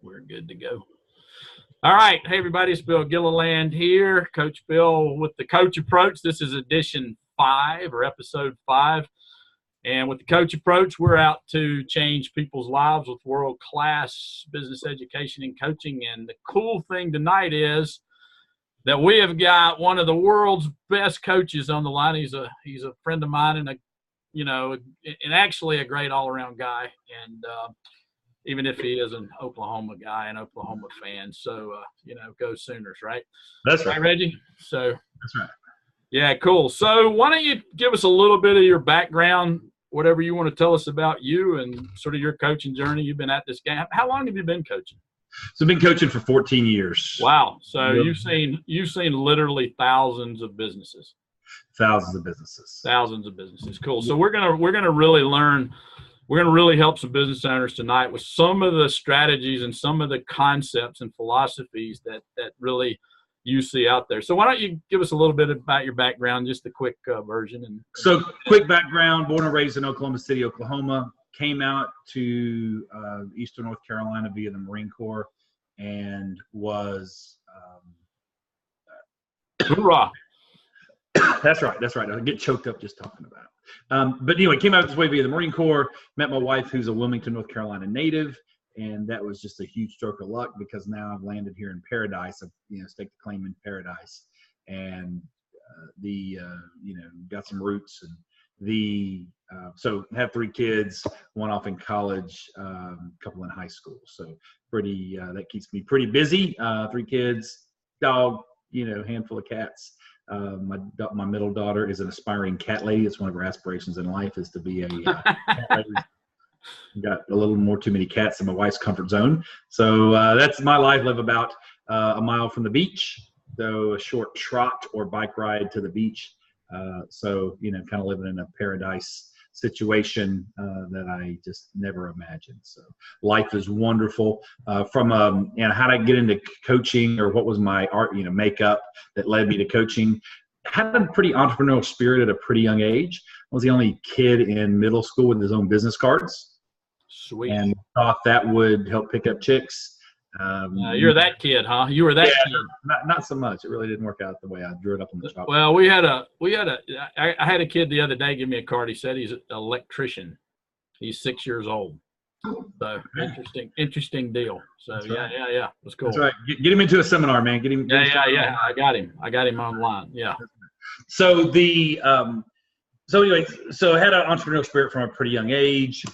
We're good to go. All right. Hey, everybody. It's Bill Gilliland here. Coach Bill with the Coach Approach. This is edition 5 or episode 5. And with the Coach Approach, we're out to change people's lives with world-class business education and coaching. And the cool thing tonight is that we have got one of the world's best coaches on the line. He's a friend of mine and actually a great all-around guy. And even if he is an Oklahoma guy, an Oklahoma fan. So, go Sooners, right? That's right. Reggie? So that's right. Yeah, cool. So why don't you give us a little bit of your background, whatever you want to tell us about you and sort of your coaching journey. You've been at this game. How long have you been coaching? So I've been coaching for 14 years. Wow. So you've seen literally thousands of businesses. Thousands of businesses. Thousands of businesses. Cool. So we're gonna really learn. We're going to really help some business owners tonight with some of the strategies and some of the concepts and philosophies that really you see out there. So why don't you give us a little bit about your background, just a quick version. So quick background, born and raised in Oklahoma City, Oklahoma, came out to Eastern North Carolina via the Marine Corps and was hoorah. That's right. I get choked up just talking about it. But anyway, came out this way via the Marine Corps, met my wife who's a Wilmington, North Carolina native, and that was just a huge stroke of luck because now I've landed here in paradise. I've, staked a claim in paradise and got some roots and so have 3 kids, one off in college, a couple in high school. So pretty, that keeps me pretty busy. 3 kids, dog, handful of cats. My middle daughter is an aspiring cat lady. It's one of her aspirations in life is to be a cat lady. Got a little more too many cats in my wife's comfort zone. So that's my life. Live about a mile from the beach, though a short trot or bike ride to the beach. So kind of living in a paradise situation that I just never imagined. So life is wonderful. From how did I get into coaching, or what was my art makeup that led me to coaching? Had a pretty entrepreneurial spirit at a pretty young age. I was the only kid in middle school with his own business cards. Sweet. And thought that would help pick up chicks. You're that kid, huh? You were that kid. Not so much. It really didn't work out the way I drew it up on the top. Well, I had a kid the other day give me a card. He said he's an electrician. He's 6 years old. So interesting deal. So yeah. It was cool. That's right. Get him into a seminar, man. Get him. Yeah. I got him online. Yeah. So so I had an entrepreneurial spirit from a pretty young age.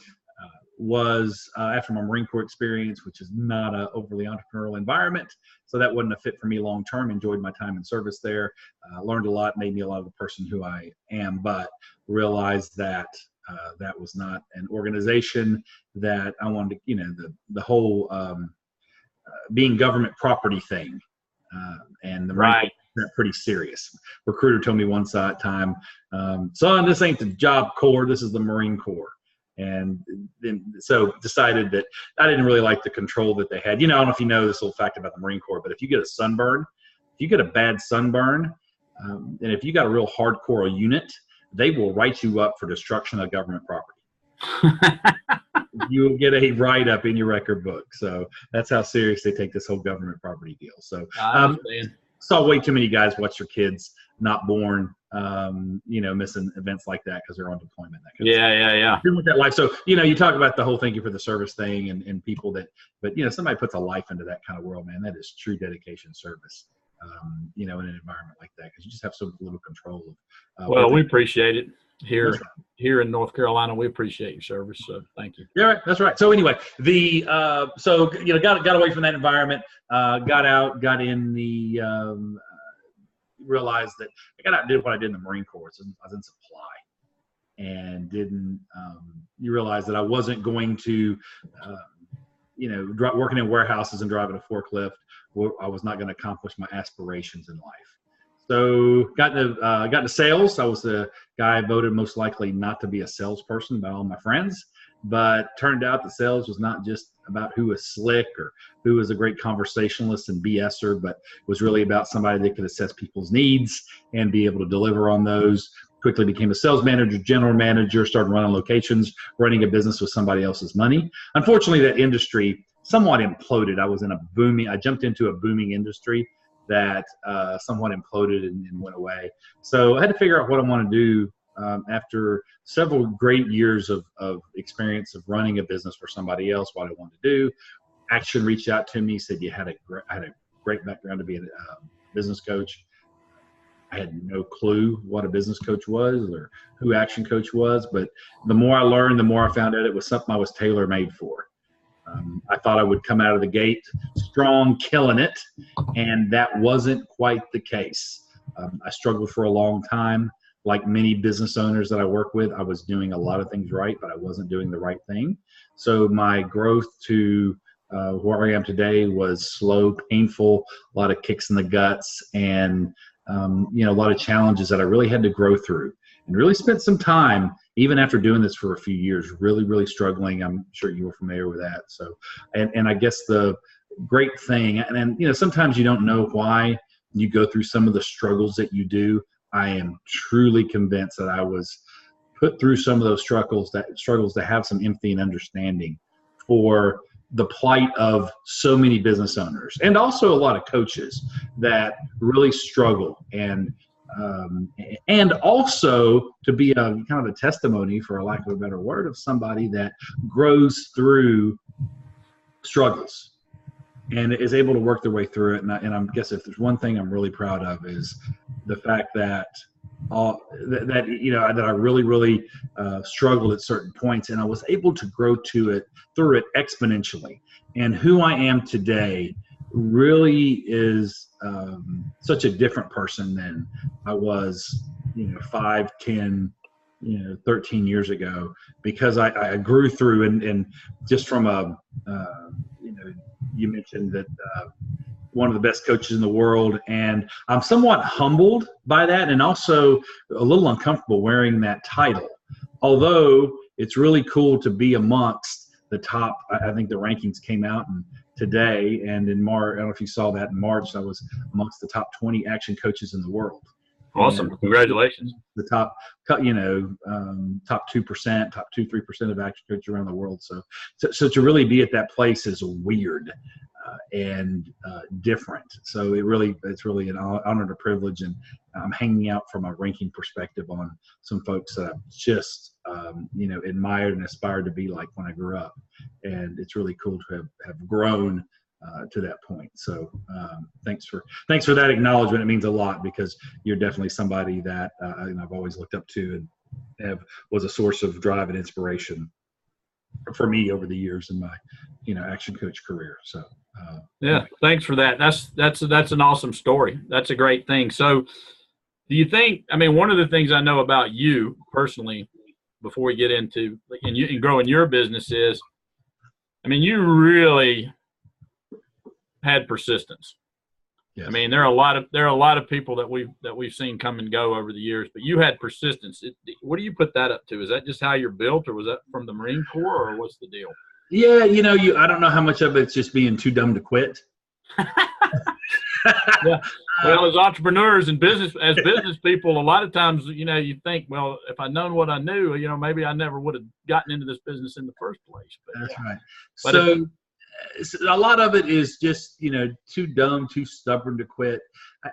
Was after my Marine Corps experience, which is not an overly entrepreneurial environment. So that wasn't a fit for me long term. Enjoyed my time in service there. Learned a lot, made me a lot of the person who I am, but realized that that was not an organization that I wanted to, the whole being government property thing. And the Marine Corps is pretty serious. Recruiter told me one time, son, this ain't the Job Corps, this is the Marine Corps. And then so decided that I didn't really like the control that they had. I don't know if you know this little fact about the Marine Corps, but if you get a sunburn, if you get a bad sunburn, and if you got a real hardcore unit, they will write you up for destruction of government property. You will get a write-up in your record book. So that's how serious they take this whole government property deal. So saw way too many guys watch their kids not born, missing events like that because they're on deployment. That kind of stuff. Yeah. With that life. So, you talk about the whole thank you for the service thing and people but somebody puts a life into that kind of world, man, that is true dedication service, in an environment like that, because you just have so little control of. Well, we appreciate it here in North Carolina. We appreciate your service. So thank you. Yeah, right. That's right. So anyway, got away from that environment, got out, got in the, realized that I got out and did what I did in the Marine Corps. So I was in supply and you realize that I wasn't going to, working in warehouses and driving a forklift. I was not going to accomplish my aspirations in life. So got into sales. I was the guy voted most likely not to be a salesperson by all my friends, but turned out that sales was not just about who was slick or who was a great conversationalist and BSer, but was really about somebody that could assess people's needs and be able to deliver on those. Quickly became a sales manager, general manager, started running locations, running a business with somebody else's money. Unfortunately, that industry somewhat imploded. I jumped into a booming industry that somewhat imploded and went away. So I had to figure out what I want to do after several great years of experience of running a business for somebody else, what I wanted to do. Action reached out to me, said I had a great background to be a business coach. I had no clue what a business coach was or who Action Coach was, but the more I learned, the more I found out it was something I was tailor-made for. I thought I would come out of the gate strong, killing it, and that wasn't quite the case. I struggled for a long time. Like many business owners that I work with, I was doing a lot of things right, but I wasn't doing the right thing. So my growth to where I am today was slow, painful, a lot of kicks in the guts, and a lot of challenges that I really had to grow through, and really spent some time, even after doing this for a few years, really, really struggling. I'm sure you were familiar with that. So, and I guess the great thing, and sometimes you don't know why you go through some of the struggles that you do. I am truly convinced that I was put through some of those struggles to have some empathy and understanding for the plight of so many business owners, and also a lot of coaches that really struggle, and also to be a kind of a testimony, for a lack of a better word, of somebody that grows through struggles and is able to work their way through it. And I guess if there's one thing I'm really proud of, is the fact that that I really, really struggled at certain points, and I was able to grow through it exponentially. And who I am today really is such a different person than I was, 5, 10, 13 years ago, because I grew through, and just from you mentioned that one of the best coaches in the world, and I'm somewhat humbled by that, and also a little uncomfortable wearing that title, although it's really cool to be amongst the top. I think the rankings came out today, and in March, I don't know if you saw that, in March, I was amongst the top 20 action coaches in the world. Awesome. And congratulations. The top 2%, top 2-3% of action coaches around the world. So to really be at that place is weird and different. So it's really an honor and a privilege, and I'm hanging out from a ranking perspective on some folks that I've just admired and aspired to be like when I grew up, and it's really cool to have grown to that point. So thanks for that acknowledgement. It means a lot, because you're definitely somebody that I've always looked up to, and was a source of drive and inspiration for me over the years in my action coach career. So yeah, thanks for that. That's an awesome story. That's a great thing. So do you think, one of the things I know about you personally, before we get into and growing your business, is you really had persistence. yes. There are a lot of people that we've seen come and go over the years, but you had persistence. What do you put that up to? Is that just how you're built, or was that from the Marine Corps, or what's the deal? Yeah, I don't know how much of it's just being too dumb to quit. Yeah. Well, as entrepreneurs and business people, a lot of times, you think, well, if I'd known what I knew, maybe I never would have gotten into this business in the first place. But, that's right. But so a lot of it is just, too dumb, too stubborn to quit.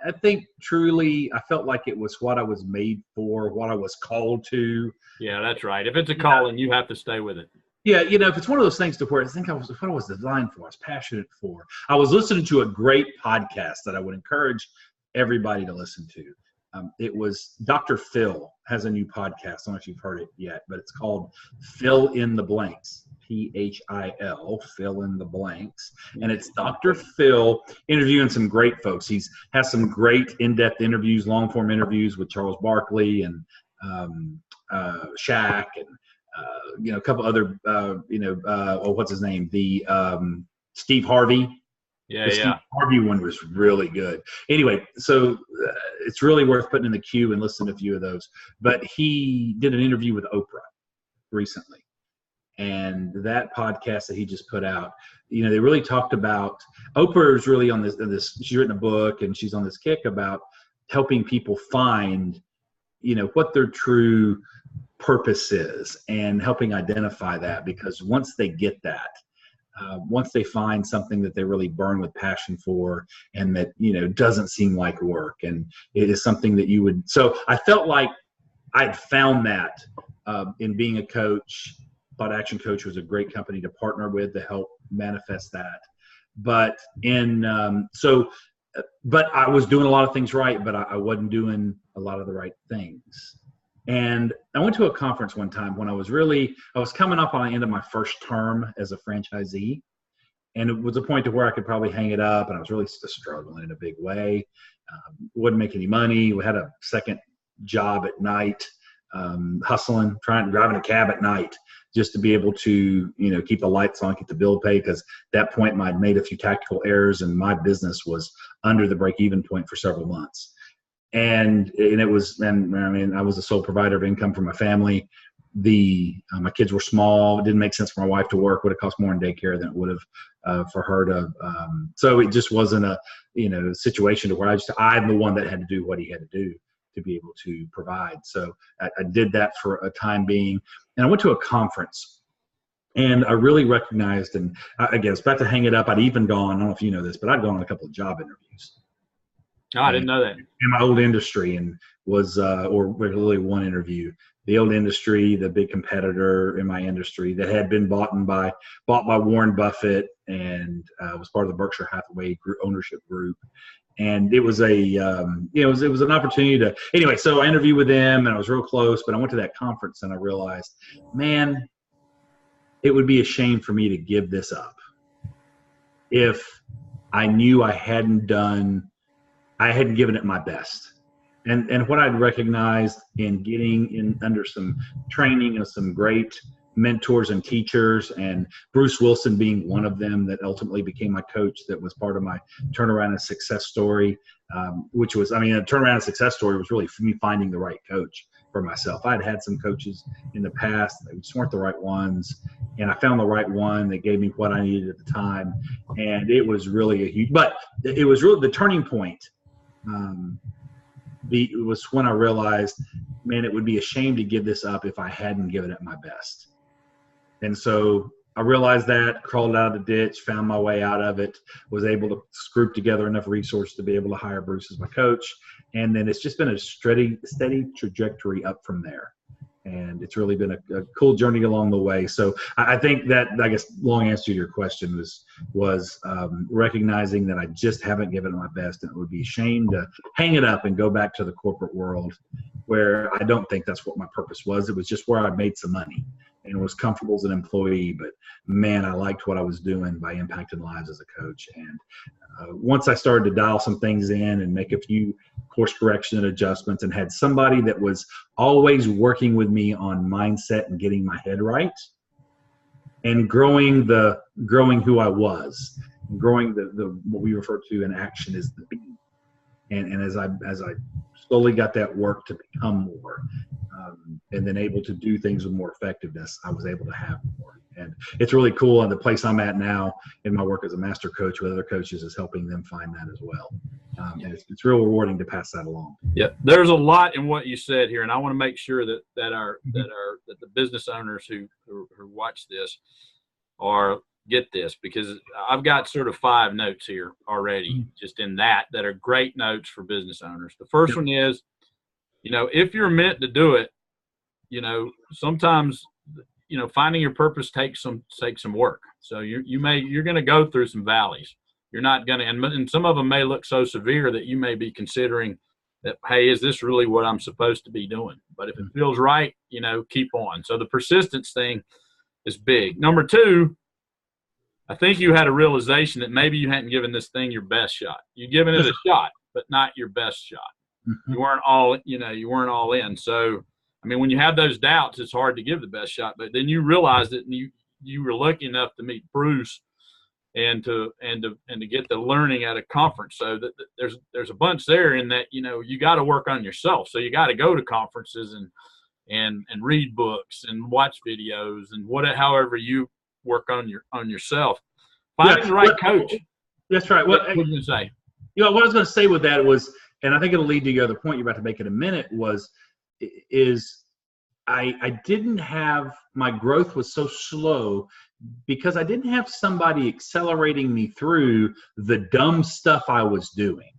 I think truly I felt like it was what I was made for, what I was called to. Yeah, that's right. If it's a calling, you have to stay with it. Yeah, if it's one of those things to where I think what I was designed for, I was passionate for. I was listening to a great podcast that I would encourage everybody to listen to. It was Dr. Phil has a new podcast. I don't know if you've heard it yet, but it's called Fill in the Blanks. PHIL, fill in the blanks. And it's Dr. Phil interviewing some great folks. He has some great in-depth interviews, long-form interviews with Charles Barkley and Shaq, and a couple other, what's his name? Steve Harvey. Yeah, Steve Harvey one was really good. Anyway, so it's really worth putting in the queue and listening to a few of those. But he did an interview with Oprah recently. And that podcast that he just put out, they really talked about, Oprah is really on this, she's written a book, and she's on this kick about helping people find, what their true purpose is, and helping identify that, because once they get that, once they find something that they really burn with passion for, and that, doesn't seem like work, and it is something that you would. So I felt like I'd found that in being a coach. Thought Action Coach was a great company to partner with to help manifest that. But but I was doing a lot of things right, but I wasn't doing a lot of the right things. And I went to a conference one time when I was coming up on the end of my first term as a franchisee. And it was a point to where I could probably hang it up, and I was really struggling in a big way. Wouldn't make any money. We had a second job at night, hustling, driving a cab at night just to be able to, keep the lights on, keep the bill paid. Because at that point I'd made a few tactical errors, and my business was under the break-even point for several months. And I was the sole provider of income for my family. My kids were small. It didn't make sense for my wife to work. Would have cost more in daycare than it would have for her to. So it just wasn't a situation to where I'm the one that had to do what he had to do to be able to provide. So I did that for a time being, and I went to a conference, and I really recognized. And again, I was about to hang it up. I'd even gone. I don't know if you know this, but I'd gone on a couple of job interviews. Oh, I didn't know that. In my old industry, and was, or really one interview, the old industry, the big competitor in my industry that had been bought by Warren Buffett, and was part of the Berkshire Hathaway ownership group. And it was it was an opportunity to, anyway, so I interviewed with them, and I was real close, but I went to that conference and I realized, man, it would be a shame for me to give this up if I knew I hadn't given it my best. And what I'd recognized in getting in under some training of some great mentors and teachers, and Bruce Wilson being one of them that ultimately became my coach, that was part of my turnaround and success story, which was, a turnaround and success story was really for me finding the right coach for myself. I'd had some coaches in the past, they just weren't the right ones, and I found the right one that gave me what I needed at the time. And it was really it was really the turning point. It was when I realized, man, it would be a shame to give this up if I hadn't given it my best. And so I realized that, crawled out of the ditch, found my way out of it, was able to group together enough resources to be able to hire Bruce as my coach. And then it's just been a steady trajectory up from there. And it's really been a cool journey along the way. So I think that, I guess, long answer to your question was recognizing that I just haven't given it my best, and it would be a shame to hang it up and go back to the corporate world, where I don't think that's what my purpose was. It was just where I made some money and was comfortable as an employee. But man, I liked what I was doing by impacting lives as a coach. And once I started to dial some things in and make a few course correction and adjustments, and had somebody that was always working with me on mindset and getting my head right, and growing who I was, growing the what we refer to in action as the be. And as I slowly got that work to become more, and then able to do things with more effectiveness, I was able to have more. And it's really cool. And the place I'm at now in my work as a master coach with other coaches is helping them find that as well. And it's real rewarding to pass that along. Yeah, there's a lot in what you said here, and I want to make sure that the business owners who watch this get this, because I've got sort of 5 notes here already, just in that are great notes for business owners. The first one is, if you're meant to do it, sometimes, finding your purpose takes some work. So you're going to go through some valleys. You're not going to, and some of them may look so severe that you may be considering that, hey, is this really what I'm supposed to be doing? But if it feels right, keep on. So the persistence thing is big. Number 2, I think you had a realization that maybe you hadn't given this thing your best shot. You've given it a shot, but not your best shot. You weren't all in. So, when you have those doubts, it's hard to give the best shot, but then you realized it, and you were lucky enough to meet Bruce and to get the learning at a conference. So that there's a bunch there in that, you got to work on yourself. So you got to go to conferences and read books and watch videos and however you work on yourself. Finding the right coach. That's right. What were you going to say? What I was going to say with that was, and I think it'll lead to your other point you're about to make in a minute, is I didn't have, my growth was so slow because I didn't have somebody accelerating me through the dumb stuff I was doing.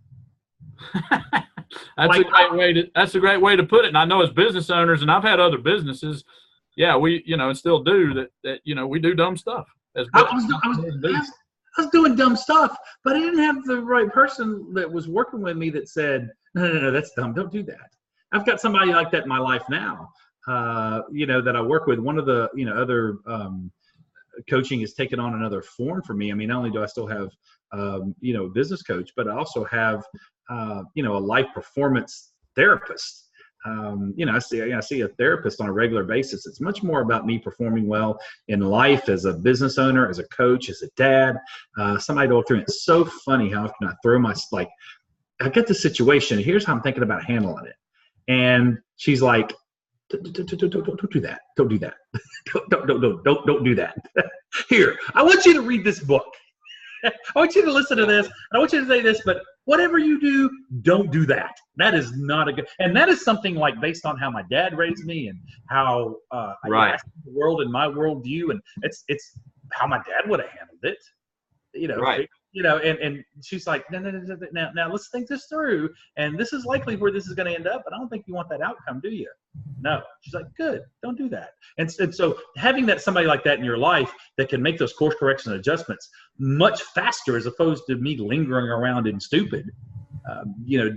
That's a great way to put it. And I know as business owners, and I've had other businesses, yeah, we, and still do that, we do dumb stuff. I was doing dumb stuff, but I didn't have the right person that was working with me that said, no, that's dumb. Don't do that. I've got somebody like that in my life now, that I work with. One of the, other coaching has taken on another form for me. I mean, not only do I still have, a business coach, but I also have, a life performance therapist. I see a therapist on a regular basis. It's much more about me performing well in life as a business owner, as a coach, as a dad, somebody to go through. It's so funny how often I throw I get the situation. Here's how I'm thinking about handling it. And she's like, don't do that. Don't do that. Don't do that. Here, I want you to read this book. I want you to listen to this. I want you to say this, but whatever you do, don't do that. That is not a good, and that is something like based on how my dad raised me and how I see the world and my worldview, and it's how my dad would have handled it. Right. And she's like, no, now let's think this through, and this is likely where this is going to end up, but I don't think you want that outcome, do you? No. She's like, good, don't do that. And so having somebody like that in your life that can make those course correction adjustments much faster, as opposed to me lingering around in stupid,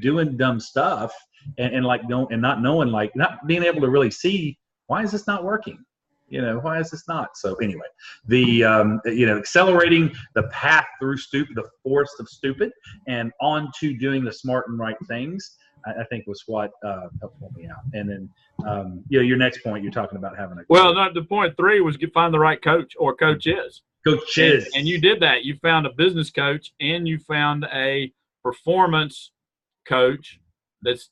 doing dumb stuff and not knowing, not being able to really see, why is this not working? Why is this not? So anyway, the, accelerating the path through the forest of stupid and on to doing the smart and right things, I think was what helped pull me out. And then, your next point, you're talking about having the point 3 was find the right coach or coaches. Coaches. And you did that. You found a business coach and you found a performance coach that's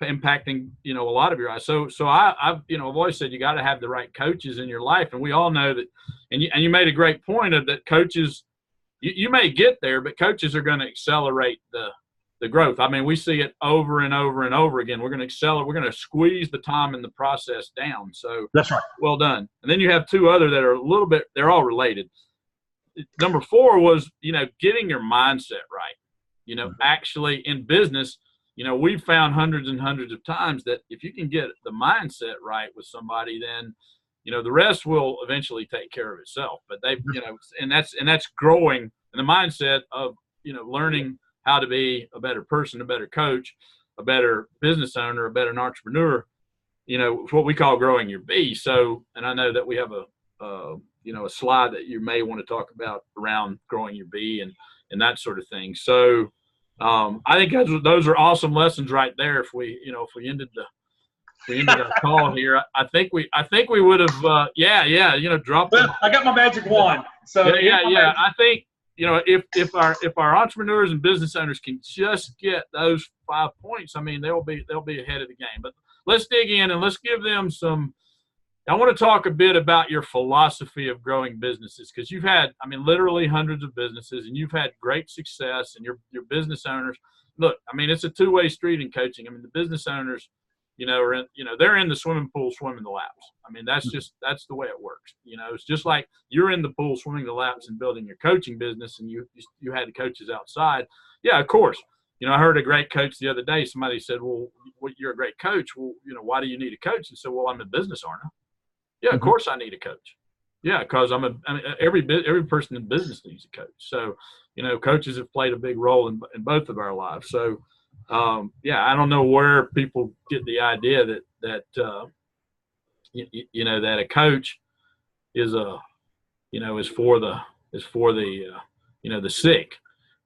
impacting, a lot of your eyes. So I've always said you got to have the right coaches in your life. And we all know that, and you made a great point of that coaches, you may get there, but coaches are going to accelerate the growth. I mean, we see it over and over and over again. We're going to accelerate, we're going to squeeze the time in the process down. So that's right. Well done. And then you have 2 other that are a little bit, they're all related. Number 4 was, getting your mindset right. Actually in business, we've found hundreds and hundreds of times that if you can get the mindset right with somebody, then, the rest will eventually take care of itself. But and that's growing in the mindset of, learning how to be a better person, a better coach, a better business owner, a better entrepreneur, what we call growing your B. So, and I know that we have a slide that you may want to talk about around growing your B and that sort of thing. So I think those are awesome lessons right there. If we ended our call here, I think we would have, dropped. Well, I got my magic wand. So yeah. I think, if our entrepreneurs and business owners can just get those 5 points, I mean, they'll be ahead of the game. But let's dig in and let's give them some. I want to talk a bit about your philosophy of growing businesses, because you've had, literally hundreds of businesses, and you've had great success, and your business owners. Look, it's a 2-way street in coaching. The business owners, they're in the swimming pool swimming the laps. That's the way it works. It's just like you're in the pool swimming the laps and building your coaching business, and you had the coaches outside. Yeah, of course. I heard a great coach the other day. Somebody said, well, you're a great coach. Well, why do you need a coach? And said, well, I'm a business owner. Yeah, of course I need a coach. Yeah, because every person in business needs a coach. So, coaches have played a big role in both of our lives. So, I don't know where people get the idea that a coach is for the sick.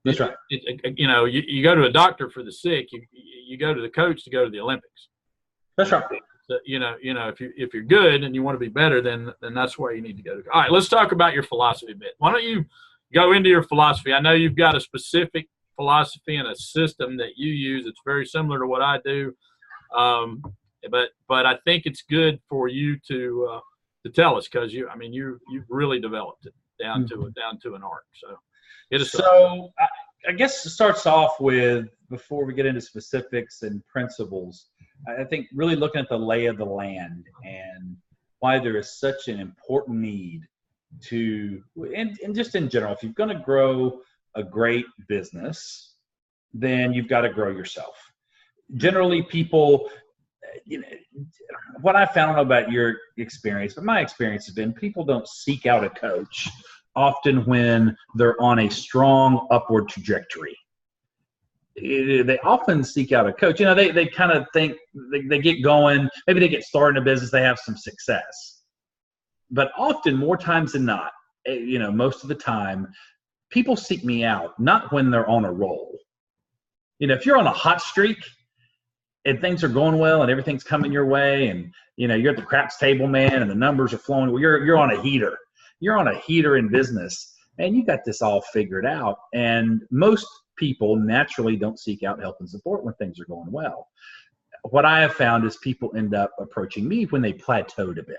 That's right. You go to a doctor for the sick. You go to the coach to go to the Olympics. That's right. So, if you're good and you want to be better, then that's where you need to go. All right, let's talk about your philosophy a bit. Why don't you go into your philosophy? I know you've got a specific philosophy and a system that you use. It's very similar to what I do, but I think it's good for you to tell us, because you've really developed it down to an art. So I guess it starts off with, before we get into specifics and principles, I think really looking at the lay of the land and why there is such an important need to, and just in general, if you're going to grow a great business, then you've got to grow yourself. Generally, people, what I found, I don't know about your experience, but my experience has been people don't seek out a coach often when they're on a strong upward trajectory. They often seek out a coach. They kind of think they get going, maybe they get started in a business, they have some success. But often, more times than not, most of the time, people seek me out, not when they're on a roll. If you're on a hot streak and things are going well and everything's coming your way and, you're at the craps table, man, and the numbers are flowing, well, you're on a heater. You're on a heater in business, and you got this all figured out. And most people naturally don't seek out help and support when things are going well. What I have found is people end up approaching me when they plateaued a bit.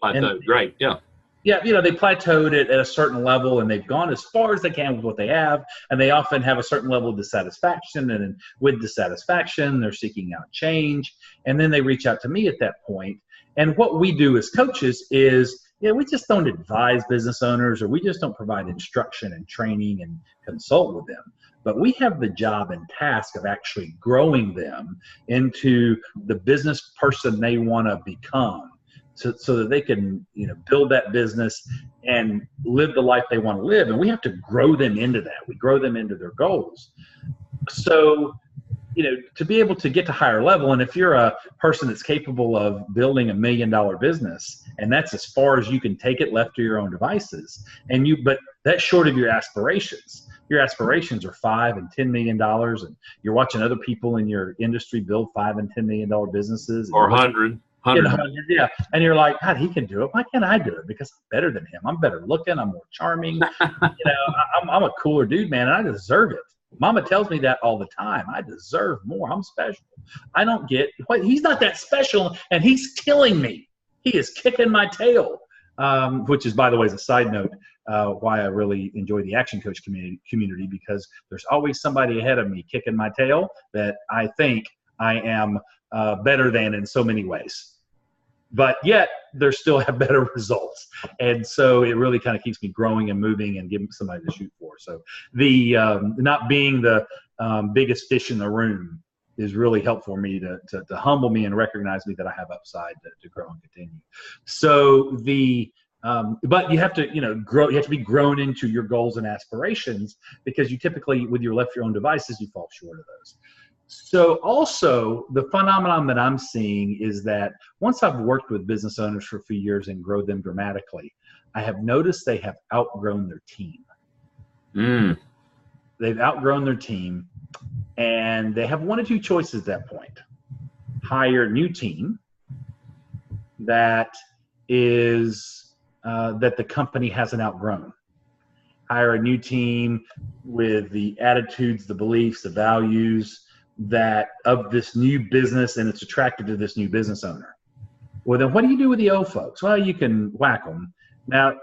Plateaued, great, yeah. Yeah, they plateaued it at a certain level, and they've gone as far as they can with what they have, and they often have a certain level of dissatisfaction, and with dissatisfaction, they're seeking out change, and then they reach out to me at that point. And what we do as coaches is, we just don't advise business owners, or we just don't provide instruction and training and consult with them. But we have the job and task of actually growing them into the business person they want to become, so that they can, build that business and live the life they want to live. And we have to grow them into that. We grow them into their goals. So, to be able to get to higher level, and if you're a person that's capable of building $1 million business, and that's as far as you can take it left to your own devices, but that's short of your aspirations. Your aspirations are $5 and $10 million, and you're watching other people in your industry build $5 and $10 million businesses, or 100. Yeah, and you're like, God, he can do it. Why can't I do it? Because I'm better than him. I'm better looking. I'm more charming. I'm a cooler dude, man, and I deserve it. Mama tells me that all the time. I deserve more. I'm special. I don't get what he's not that special, and he's killing me. He is kicking my tail. Which is, by the way, as a side note, why I really enjoy the Action Coach community, because there's always somebody ahead of me kicking my tail that I think I am better than in so many ways. But yet, they still have better results. And so it really kind of keeps me growing and moving and giving somebody to shoot for. So the not being the biggest fish in the room is really helpful for me to humble me and recognize me that I have upside to grow and continue. So but you have to, grow. You have to be grown into your goals and aspirations, because you typically, with your left your own devices, you fall short of those. So also, the phenomenon that I'm seeing is that once I've worked with business owners for a few years and grow them dramatically, I have noticed they have outgrown their team. They've outgrown their team, and they have one of two choices at that point. Hire a new team that is that the company hasn't outgrown. Hire a new team with the attitudes, the beliefs, the values of this new business, and it's attractive to this new business owner. Well, then what do you do with the old folks? Well, you can whack them now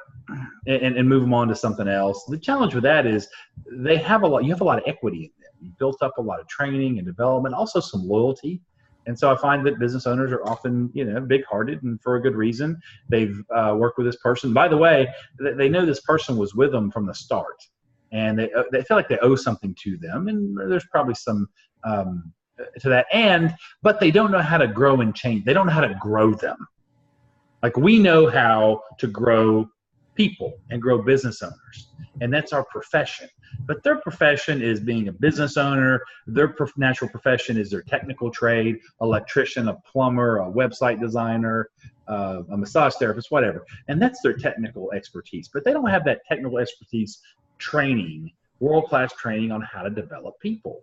and move them on to something else. The challenge with that is you have a lot of equity in them. You built up a lot of training and development, also some loyalty. And so I find that business owners are often, big-hearted, and for a good reason. They've worked with this person. By the way, they know this person was with them from the start, and they feel like they owe something to them. And there's probably some to that. But they don't know how to grow and change. They don't know how to grow them. Like, we know how to grow people and grow business owners, and that's our profession. But their profession is being a business owner. Their natural profession is their technical trade: electrician, a plumber, a website designer, a massage therapist, whatever. And that's their technical expertise. But they don't have that technical expertise training, world-class training on how to develop people.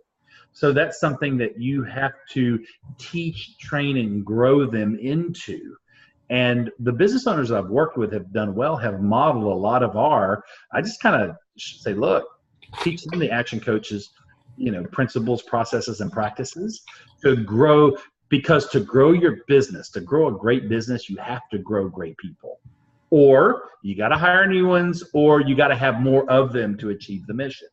So that's something that you have to teach, train, and grow them into. And the business owners I've worked with have done well, have modeled a lot of I just kind of say, look, teach them the Action Coaches, principles, processes, and practices to grow, because to grow your business, to grow a great business, you have to grow great people. Or you got to hire new ones, or you got to have more of them to achieve the mission.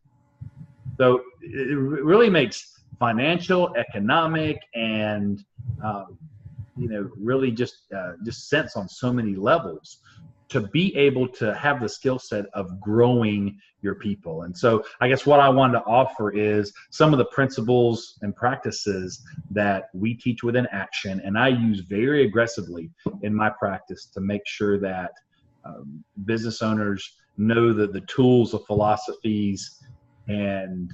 So it really makes financial, economic, and really just sense on so many levels, to be able to have the skill set of growing your people. And so I guess what I wanted to offer is some of the principles and practices that we teach within Action, and I use very aggressively in my practice to make sure that business owners know that the tools, the philosophies, and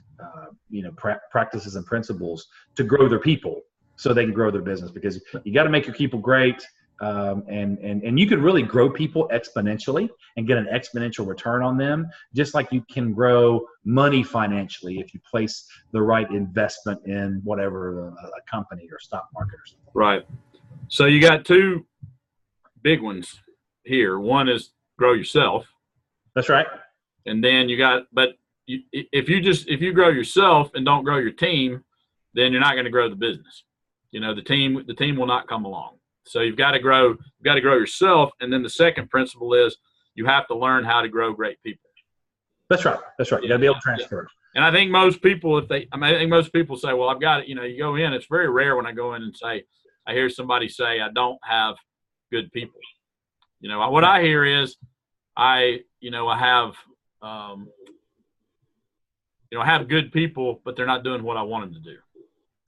practices and principles to grow their people so they can grow their business, because you got to make your people great. And you could really grow people exponentially and get an exponential return on them, just like you can grow money financially if you place the right investment in whatever a company or stock market or something. Right. So you got two big ones here. One is grow yourself. That's right. And then if you grow yourself and don't grow your team, then you're not going to grow the business. The team will not come along. So you've got to grow yourself. And then the second principle is you have to learn how to grow great people. That's right. You got to be able to transfer. And I think most people, I think most people say, well, I've got it. You go in, it's very rare when I go in and say, I hear somebody say, I don't have good people. What I hear is I have good people, but they're not doing what I want them to do.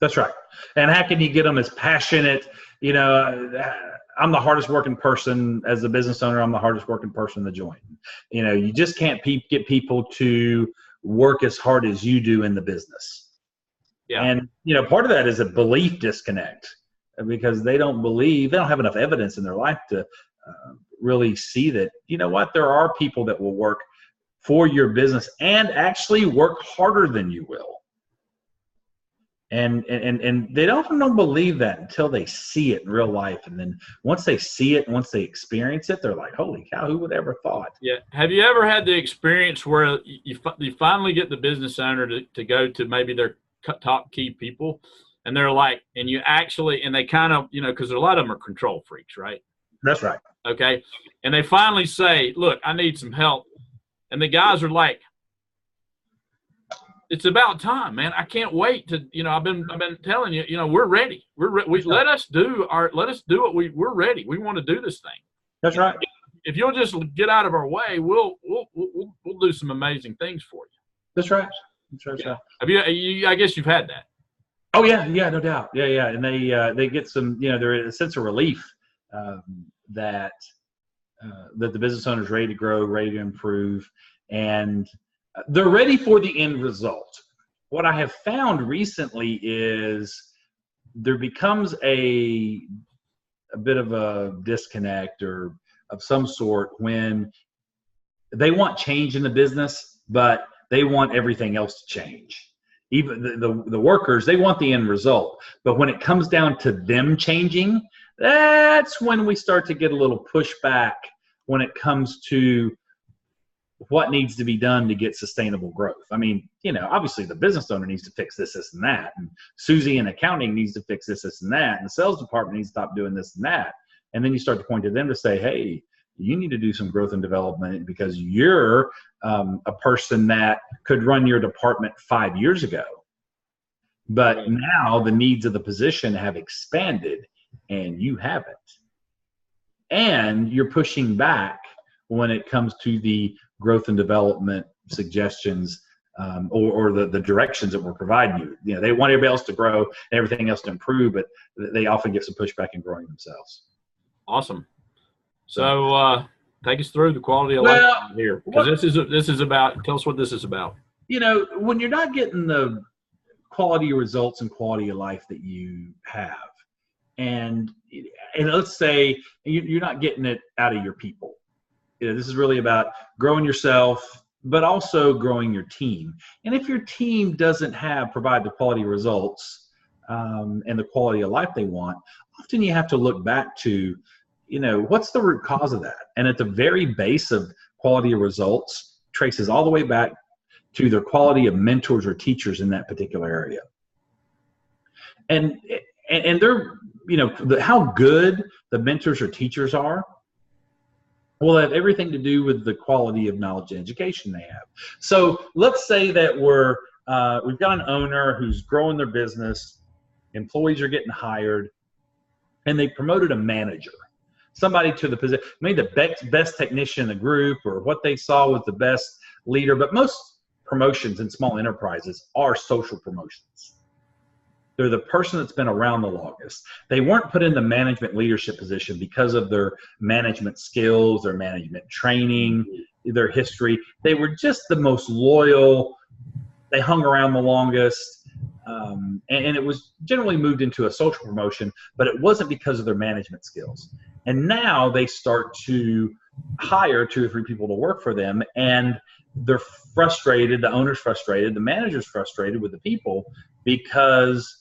That's right. And how can you get them as passionate? I'm the hardest working person as a business owner. I'm the hardest working person in the joint. You just can't get people to work as hard as you do in the business. Yeah. And, part of that is a belief disconnect, because they don't have enough evidence in their life to really see that, there are people that will work for your business and actually work harder than you will. And they often don't believe that until they see it in real life. And then once they see it, once they experience it, they're like, holy cow, who would ever thought? Yeah. Have you ever had the experience where you finally get the business owner to go to maybe their top key people, and they're like, and they kind of, because a lot of them are control freaks, right? That's right. Okay. And they finally say, look, I need some help. And the guys are like, it's about time, man. I can't wait to, I've been telling you, we're ready. Let us do what we're ready. We want to do this thing. That's right. If you'll just get out of our way, we'll do some amazing things for you. That's right. Yeah. Have you? I guess you've had that. Oh yeah, no doubt. Yeah. And they get some, they're a sense of relief that the business owner's ready to grow, ready to improve, and they're ready for the end result. What I have found recently is there becomes a bit of a disconnect or of some sort when they want change in the business, but they want everything else to change. Even the workers, they want the end result. But when it comes down to them changing, that's when we start to get a little pushback when it comes to what needs to be done to get sustainable growth. I mean, obviously the business owner needs to fix this, and that. And Susie in accounting needs to fix this, and that. And the sales department needs to stop doing this and that. And then you start to point to them to say, hey, you need to do some growth and development, because you're a person that could run your department 5 years ago. But now the needs of the position have expanded and you haven't. And you're pushing back when it comes to the growth and development suggestions or the directions that we're providing you. They want everybody else to grow and everything else to improve, but they often get some pushback in growing themselves. Awesome. So take us through the quality of life here, because this is about. Tell us what this is about. When you're not getting the quality of results and quality of life that you have, and let's say you're not getting it out of your people. This is really about growing yourself, but also growing your team. And if your team doesn't provide the quality of results and the quality of life they want, often you have to look back to, what's the root cause of that? And at the very base of quality of results traces all the way back to the quality of mentors or teachers in that particular area. And they're, how good the mentors or teachers are will have everything to do with the quality of knowledge and education they have. So let's say that we've got an owner who's growing their business, employees are getting hired, and they promoted a manager, somebody to the position, maybe the best technician in the group, or what they saw was the best leader. But most promotions in small enterprises are social promotions. They're the person that's been around the longest. They weren't put in the management leadership position because of their management skills, their management training, their history. They were just the most loyal. They hung around the longest. And it was generally moved into a social promotion, but it wasn't because of their management skills. And now they start to hire 2 or 3 people to work for them, and they're frustrated. The owner's frustrated. The manager's frustrated with the people because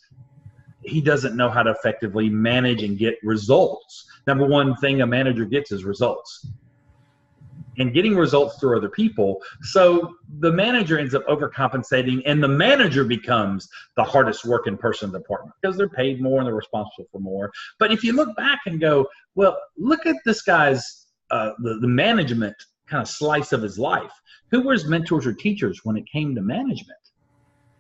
he doesn't know how to effectively manage and get results. Number one thing a manager gets is results, and getting results through other people. So the manager ends up overcompensating, and the manager becomes the hardest working person in the department because they're paid more and they're responsible for more. But if you look back and go, well, look at this guy's, the management kind of slice of his life. Who were his mentors or teachers when it came to management?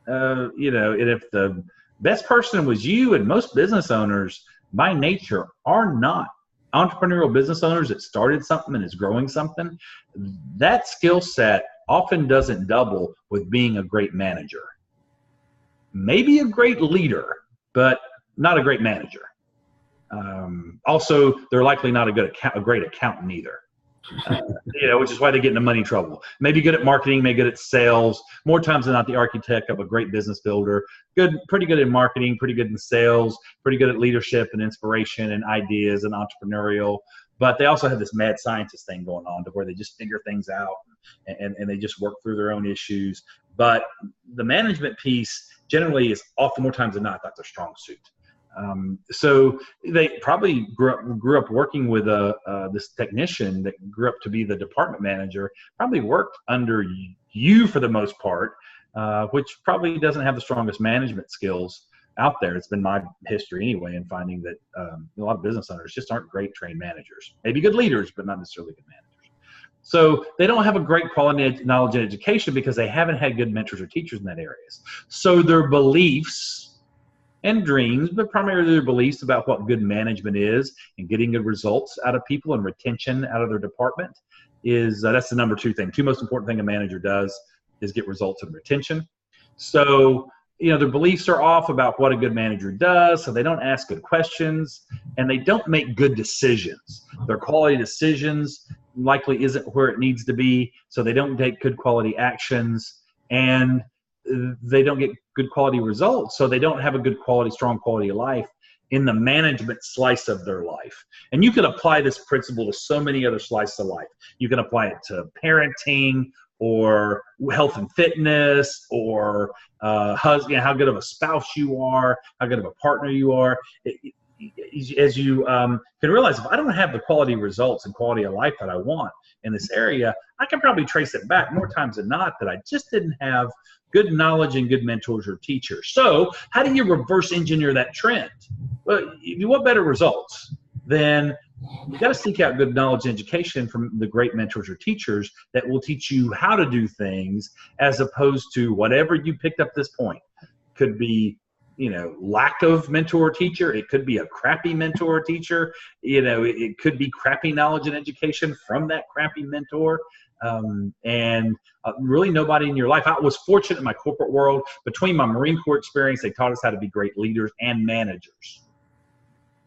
And if the best person was you, and most business owners by nature are not entrepreneurial business owners that started something and is growing something, that skill set often doesn't double with being a great manager. Maybe a great leader, but not a great manager. Also, they're likely not a great accountant either. Which is why they get into money trouble. Maybe good at marketing, maybe good at sales. More times than not, the architect of a great business builder. Pretty good in marketing, pretty good in sales, pretty good at leadership and inspiration and ideas and entrepreneurial. But they also have this mad scientist thing going on, to where they just figure things out and they just work through their own issues. But the management piece generally is often, more times than not, their strong suit. So they probably grew up working with this technician that grew up to be the department manager, probably worked under you for the most part, which probably doesn't have the strongest management skills out there. It's been my history anyway, in finding that a lot of business owners just aren't great trained managers. Maybe good leaders, but not necessarily good managers. So they don't have a great quality knowledge and education because they haven't had good mentors or teachers in that areas. So their beliefs and dreams, but primarily their beliefs about what good management is and getting good results out of people and retention out of their department is that's the number 2 thing. 2 most important thing a manager does is get results and retention. So, their beliefs are off about what a good manager does, so they don't ask good questions, and they don't make good decisions. Their quality decisions likely isn't where it needs to be, so they don't take good quality actions, and they don't get good quality results, so they don't have a good quality, strong quality of life in the management slice of their life. And you can apply this principle to so many other slices of life. You can apply it to parenting, or health and fitness, or how good of a spouse you are, how good of a partner you are. As you can realize, if I don't have the quality results and quality of life that I want in this area, I can probably trace it back more times than not that I just didn't have good knowledge and good mentors or teachers. So how do you reverse engineer that trend? Well, if you want better results, then you got to seek out good knowledge and education from the great mentors or teachers that will teach you how to do things, as opposed to whatever you picked up this point. Could be, lack of mentor or teacher. It could be a crappy mentor or teacher. It could be crappy knowledge and education from that crappy mentor. And really nobody in your life. I was fortunate in my corporate world. Between my Marine Corps experience, they taught us how to be great leaders and managers.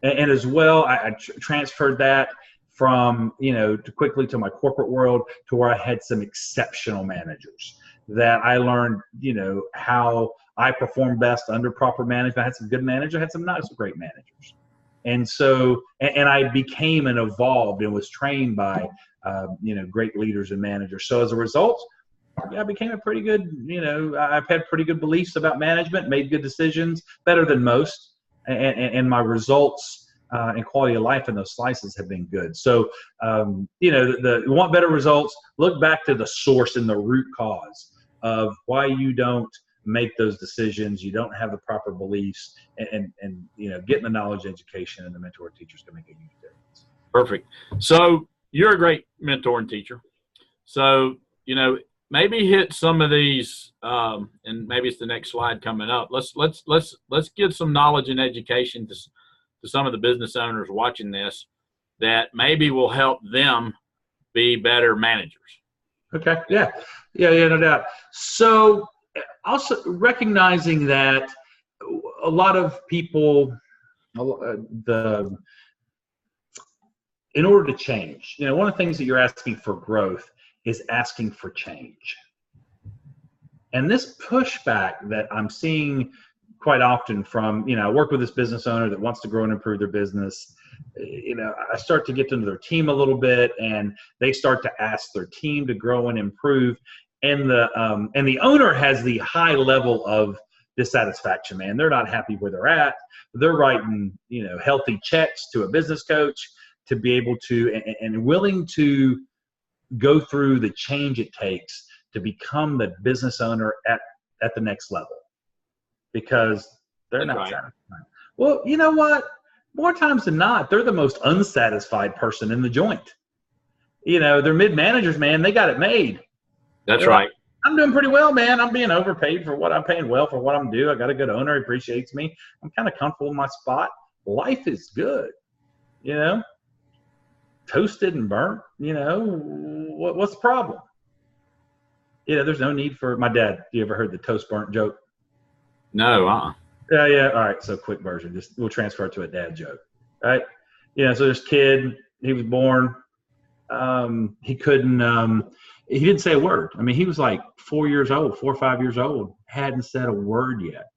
And as well, I transferred that from, quickly to my corporate world, to where I had some exceptional managers that I learned, how I perform best under proper management. I had some good managers, I had some not so great managers. And so, and I became and evolved and was trained by, great leaders and managers. So as a result, I became a pretty good, I've had pretty good beliefs about management, made good decisions, better than most. And my results and quality of life in those slices have been good. So, you want better results, look back to the source and the root cause of why you don't make those decisions. You don't have the proper beliefs, and getting the knowledge, education, and the mentor teachers can make a huge difference. Perfect. So you're a great mentor and teacher. So, maybe hit some of these, and maybe it's the next slide coming up. Let's get some knowledge and education to to some of the business owners watching this that maybe will help them be better managers. Okay. Yeah. No doubt. So also recognizing that a lot of people, in order to change, one of the things that you're asking for growth is asking for change. And this pushback that I'm seeing quite often from, I work with this business owner that wants to grow and improve their business. I start to get to know their team a little bit, and they start to ask their team to grow and improve. And the owner has the high level of dissatisfaction, man. They're not happy where they're at. They're writing, healthy checks to a business coach to be able to, and willing to go through the change it takes to become the business owner at the next level, because they're not satisfied. Well, you know what? More times than not, they're the most unsatisfied person in the joint. They're mid-managers, man. They got it made. That's right. I'm doing pretty well, man. I'm being overpaid for what I'm paying well for what I'm doing. I got a good owner, appreciates me. I'm kind of comfortable in my spot. Life is good, toasted and burnt. What's the problem? There's no need for my dad. You ever heard the toast burnt joke? No. Yeah. All right. So quick version. We'll transfer it to a dad joke. All right. So this kid, he was born. He couldn't. He didn't say a word. I mean, he was like 4 or 5 years old, hadn't said a word yet.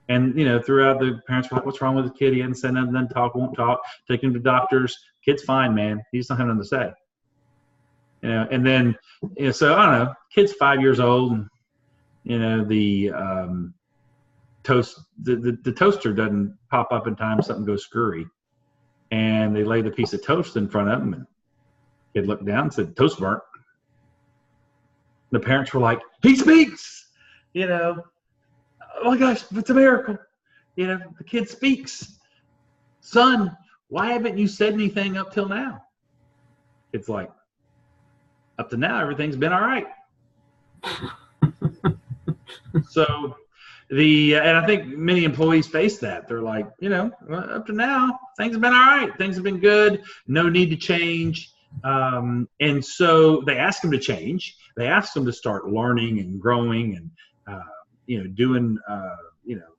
And, throughout, the parents were like, what's wrong with the kid? He hadn't said nothing, won't talk, take him to doctors. Kid's fine, man. He just don't have nothing to say. And then, so I don't know, kid's 5 years old, the toaster doesn't pop up in time, something goes screwy. And they lay the piece of toast in front of him, and kid looked down and said, toast burnt. The parents were like, he speaks, oh my gosh, it's a miracle. The kid speaks. Son, why haven't you said anything up till now? It's like, up to now, everything's been all right. So and I think many employees face that. They're like, up to now, things have been all right. Things have been good. No need to change. And so they ask them to change. They ask them to start learning and growing and, doing,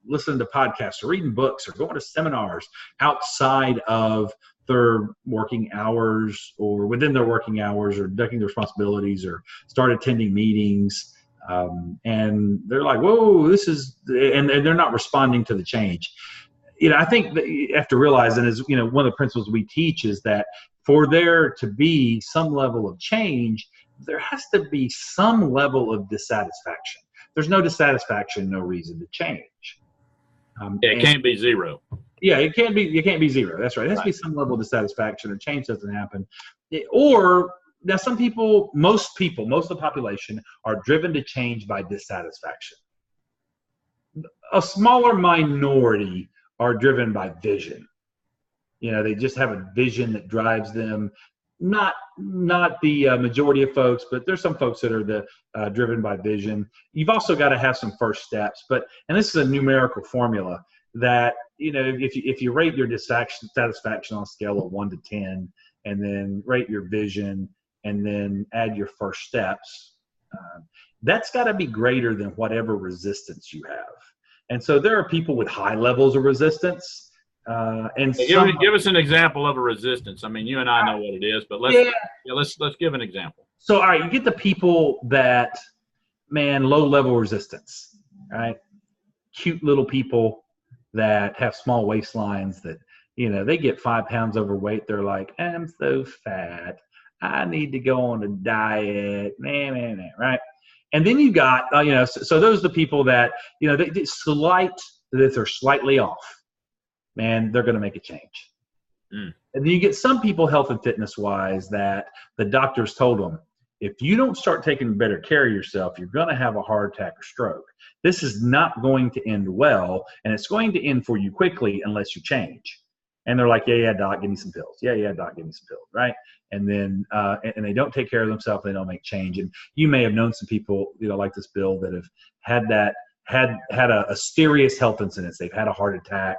listening to podcasts or reading books or going to seminars outside of their working hours or within their working hours, or ducking their responsibilities, or start attending meetings. And they're like, whoa, and they're not responding to the change. I think that you have to realize, and as one of the principles we teach is that for there to be some level of change, there has to be some level of dissatisfaction. There's no dissatisfaction, no reason to change. It can't be zero. Yeah, it can't be zero. That's right. It has to be some level of dissatisfaction, or change doesn't happen. Now some people, most of the population are driven to change by dissatisfaction. A smaller minority are driven by vision. They just have a vision that drives them. Not the majority of folks, but there's some folks that are driven by vision. You've also got to have some first steps. And this is a numerical formula that, if you rate your dissatisfaction on a scale of 1 to 10, and then rate your vision, and then add your first steps, that's got to be greater than whatever resistance you have. And so there are people with high levels of resistance. And give us an example of a resistance. I mean, you and I know what it is, but let's give an example. So, all right, you get the people that, man, low level resistance, right? Cute little people that have small waistlines that, they get 5 pounds overweight. They're like, I'm so fat. I need to go on a diet, right? And then you got, so those are the people that, they're slightly off. Man, they're going to make a change. And then you get some people health and fitness wise that the doctors told them, if you don't start taking better care of yourself, you're going to have a heart attack or stroke. This is not going to end well, and it's going to end for you quickly unless you change. And they're like, yeah, doc, give me some pills. Yeah, doc, give me some pills, right? And then and they don't take care of themselves. They don't make change. And you may have known some people, like this Bill, that have had a serious health incidents. They've had a heart attack.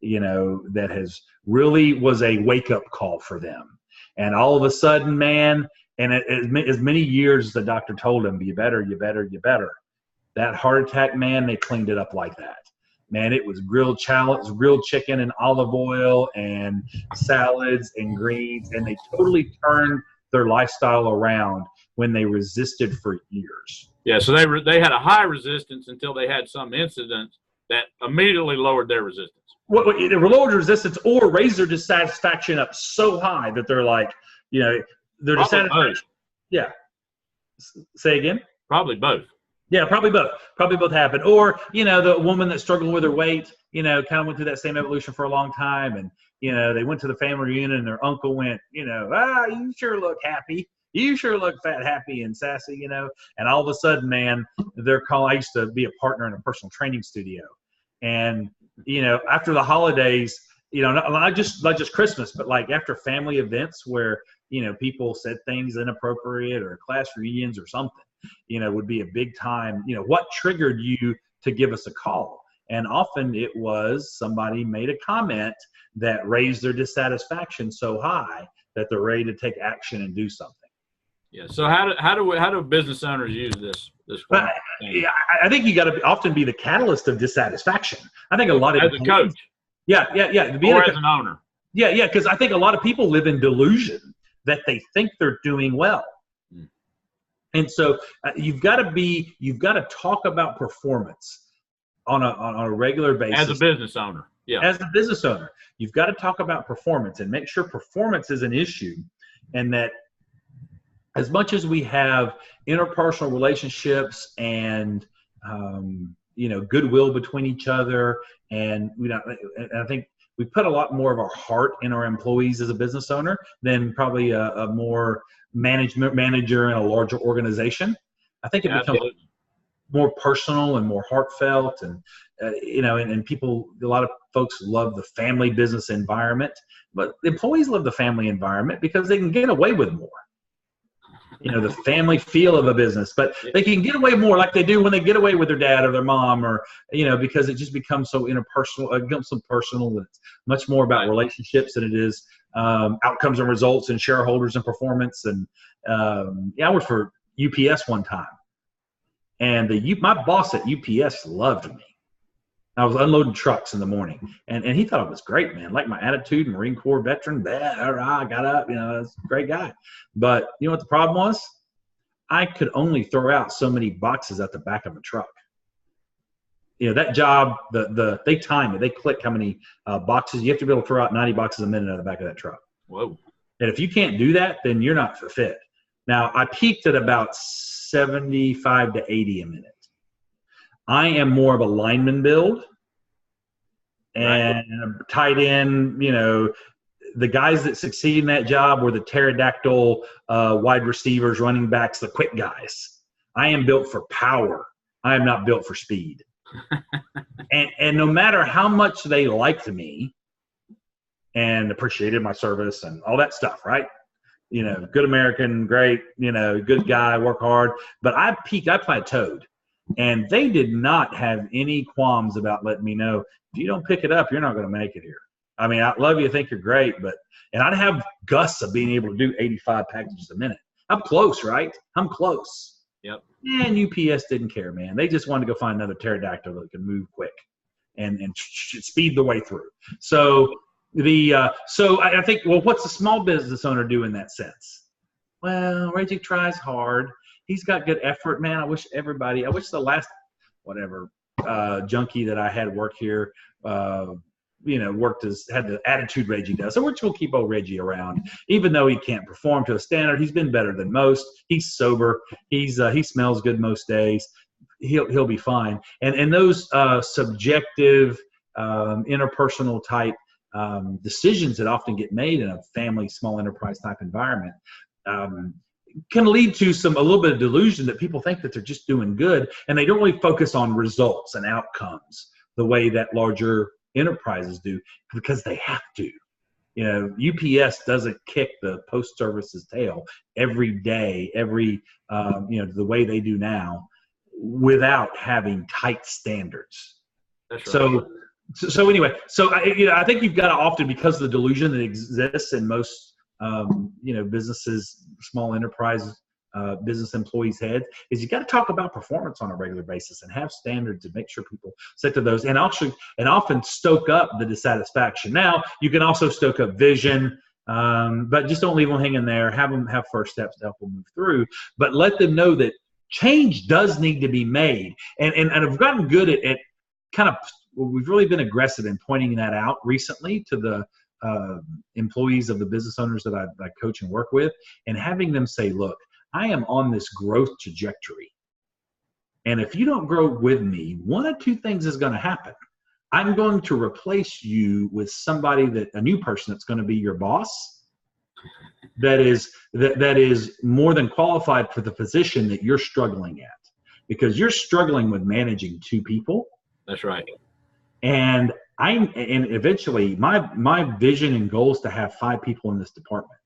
that has really was a wake-up call for them. And all of a sudden, man, and as many years as the doctor told him, you better, that heart attack, man, they cleaned it up like that. Man, it was grilled chicken and olive oil and salads and greens, and they totally turned their lifestyle around when they resisted for years. Yeah, so they had a high resistance until they had some incident that immediately lowered their resistance. Well, either lowered resistance or raised their dissatisfaction up so high that they're like, their dissatisfaction. Yeah. Say again? Probably both. Yeah, probably both. Probably both happened. Or, the woman that struggled with her weight, kind of went through that same evolution for a long time. And, they went to the family reunion and their uncle went, you sure look happy. You sure look fat, happy, and sassy, And all of a sudden, man, they're calling. I used to be a partner in a personal training studio. And, after the holidays, not just Christmas, but like after family events where, people said things inappropriate or class reunions or something, would be a big time, what triggered you to give us a call? And often it was somebody made a comment that raised their dissatisfaction so high that they're ready to take action and do something. Yeah. So how do business owners use this? I think you got to often be the catalyst of dissatisfaction. I think a lot of as a coach. Yeah. Or as an owner. Yeah. Because I think a lot of people live in delusion that they think they're doing well. And so you've got to talk about performance on a regular basis. As a business owner. Yeah. As a business owner, you've got to talk about performance and make sure performance is an issue, and that as much as we have interpersonal relationships and goodwill between each other, and I think we put a lot more of our heart in our employees as a business owner than probably a more manager in a larger organization. I think it becomes more personal and more heartfelt, and and people, a lot of folks love the family business environment, but employees love the family environment because they can get away with more. The family feel of a business, but they can get away more like they do when they get away with their dad or their mom, or, because it just becomes so interpersonal, it becomes so personal, and it's much more about relationships than it is outcomes and results and shareholders and performance. And I worked for UPS one time, and my boss at UPS loved me. I was unloading trucks in the morning, and he thought it was great, man. Like my attitude, Marine Corps veteran, I got up, that's a great guy. But you know what the problem was? I could only throw out so many boxes at the back of a truck. That job, they time it. They click how many boxes. You have to be able to throw out 90 boxes a minute out of the back of that truck. Whoa. And if you can't do that, then you're not fit. Now, I peaked at about 75 to 80 a minute. I am more of a lineman build, and tight end, the guys that succeed in that job were the pterodactyl wide receivers, running backs, the quick guys. I am built for power. I am not built for speed. and no matter how much they liked me and appreciated my service and all that stuff, right? Good American, great, good guy, work hard. But I plateaued. And they did not have any qualms about letting me know, if you don't pick it up, you're not going to make it here. I mean, I love you, think you're great, and I'd have gusts of being able to do 85 packages a minute. I'm close, right? I'm close. Yep. And UPS didn't care, man. They just wanted to go find another pterodactyl that could move quick and speed the way through. So I think, well, what's a small business owner do in that sense? Well, Reggie tries hard. He's got good effort, man. I wish the last, junkie that I had work here, had the attitude Reggie does. So we'll keep old Reggie around, even though he can't perform to a standard. He's been better than most. He's sober. He smells good most days. He'll be fine. And those subjective, interpersonal type decisions that often get made in a family, small enterprise type environment, can lead to a little bit of delusion that people think that they're just doing good, and they don't really focus on results and outcomes the way that larger enterprises do, because they have to. UPS doesn't kick the post service's tail every day, the way they do now, without having tight standards. That's right. So So anyway, I think you've got to often, because of the delusion that exists in most businesses, small enterprise business employees' heads, is you got to talk about performance on a regular basis and have standards and make sure people stick to those, and often stoke up the dissatisfaction. Now you can also stoke up vision, but just don't leave them hanging there. Have them have first steps to help them move through, but let them know that change does need to be made. And I've gotten good at kind of, we've really been aggressive in pointing that out recently to the employees of the business owners that I coach and work with, and having them say, look, I am on this growth trajectory. And if you don't grow with me, one of two things is going to happen. I'm going to replace you with somebody a new person that's going to be your boss, that is more than qualified for the position that you're struggling at, because you're struggling with managing two people. That's right. And eventually my vision and goal is to have 5 people in this department.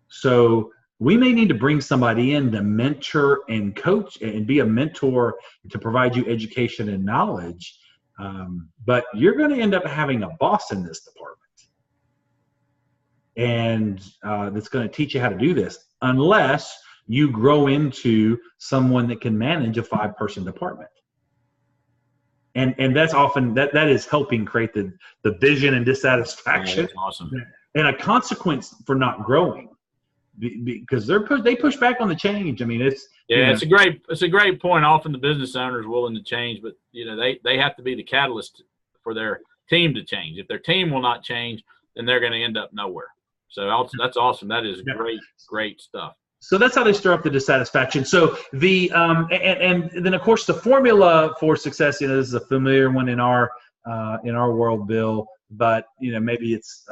So we may need to bring somebody in to mentor and coach and be a mentor to provide you education and knowledge. But you're going to end up having a boss in this department. And that's going to teach you how to do this, unless you grow into someone that can manage a 5-person department. And that's often that is helping create the vision and dissatisfaction. That's awesome. And a consequence for not growing, because they push back on the change. I mean, it's a great point. Often the business owner is willing to change, but they have to be the catalyst for their team to change. If their team will not change, then they're going to end up nowhere. So that's awesome. That is great stuff. So that's how they stir up the dissatisfaction. So and then of course the formula for success, this is a familiar one in our world, Bill. But maybe it's